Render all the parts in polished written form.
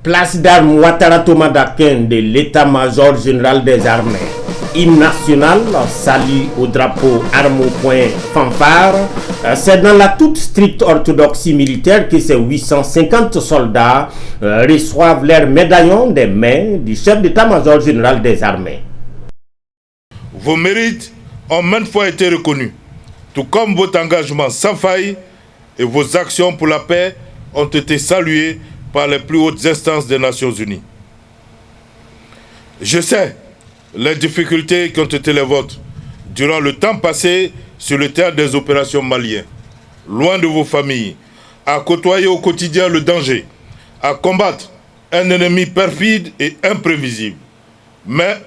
Place d'armes Ouattara Thomas Dakin de l'état-major général des armées. Hymne national, salut au drapeau, armes au poing, fanfare. C'est dans la toute stricte orthodoxie militaire que ces 850 soldats reçoivent leurs médaillons des mains du chef d'état-major général des armées. Vos mérites ont maintes fois été reconnus, tout comme votre engagement sans faille et vos actions pour la paix ont été saluées par les plus hautes instances des Nations Unies. Je sais les difficultés qui ont été les vôtres durant le temps passé sur le théâtre des opérations maliennes, loin de vos familles, à côtoyer au quotidien le danger, à combattre un ennemi perfide et imprévisible. Mais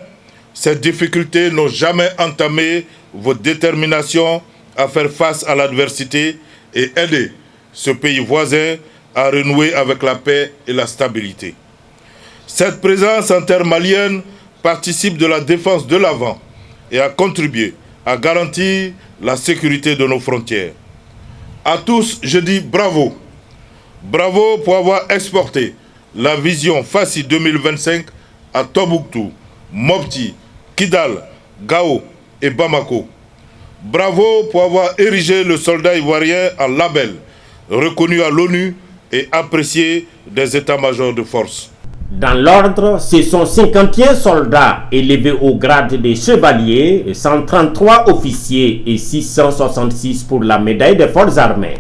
ces difficultés n'ont jamais entamé votre détermination à faire face à l'adversité et aider ce pays voisin à renouer avec la paix et la stabilité. Cette présence en terre malienne participe de la défense de l'avant et a contribué à garantir la sécurité de nos frontières. À tous, je dis bravo. Bravo pour avoir exporté la vision FACI 2025 à Tombouctou, Mopti, Kidal, Gao et Bamako. Bravo pour avoir érigé le soldat ivoirien en label, reconnu à l'ONU et apprécié des états-majors de force. Dans l'ordre, ce sont 51 soldats élevés au grade de chevalier, 133 officiers et 666 pour la médaille des forces armées.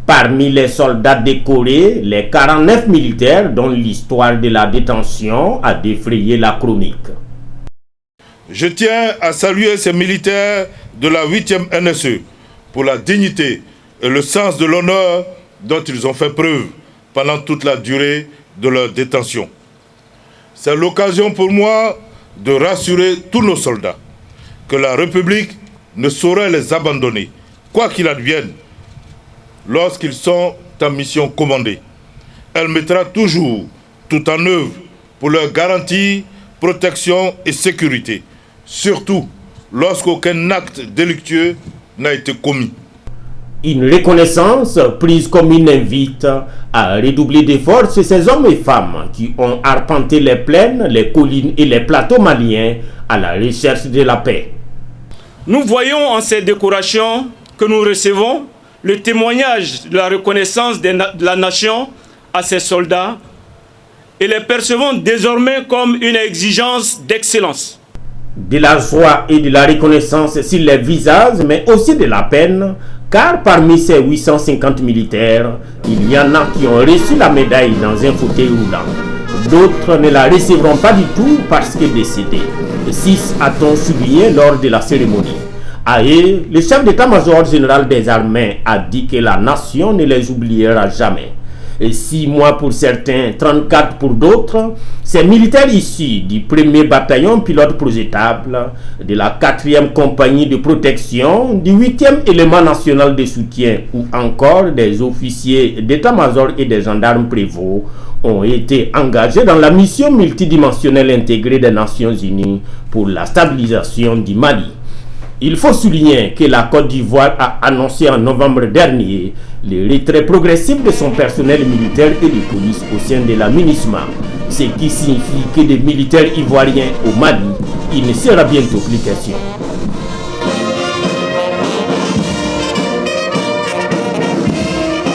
Parmi les soldats décorés, les 49 militaires dont l'histoire de la détention a défrayé la chronique. Je tiens à saluer ces militaires de la 8e NSE pour la dignité et le sens de l'honneur dont ils ont fait preuve pendant toute la durée de leur détention. C'est l'occasion pour moi de rassurer tous nos soldats que la République ne saurait les abandonner, quoi qu'il advienne, lorsqu'ils sont en mission commandée. Elle mettra toujours tout en œuvre pour leur garantir protection et sécurité, surtout lorsqu'aucun acte délictueux n'a été commis. Une reconnaissance prise comme une invite à redoubler d'efforts sur ces hommes et femmes qui ont arpenté les plaines, les collines et les plateaux maliens à la recherche de la paix. Nous voyons en ces décorations que nous recevons le témoignage de la reconnaissance de la nation à ses soldats et les percevons désormais comme une exigence d'excellence. De la joie et de la reconnaissance sur les visages, mais aussi de la peine, car parmi ces 850 militaires, il y en a qui ont reçu la médaille dans un fauteuil roulant. D'autres ne la recevront pas du tout parce qu'ils décédés. 6 a-t-on souligné lors de la cérémonie. À eux, le chef d'état-major général des armées a dit que la nation ne les oubliera jamais. Et 6 mois pour certains, 34 pour d'autres, ces militaires issus du 1er bataillon pilote projetable, de la 4e compagnie de protection, du 8e élément national de soutien ou encore des officiers d'état-major et des gendarmes prévôts ont été engagés dans la mission multidimensionnelle intégrée des Nations Unies pour la stabilisation du Mali. Il faut souligner que la Côte d'Ivoire a annoncé en novembre dernier le retrait progressif de son personnel militaire et de police au sein de la MINUSMA, ce qui signifie que des militaires ivoiriens au Mali, il ne sera bientôt plus question.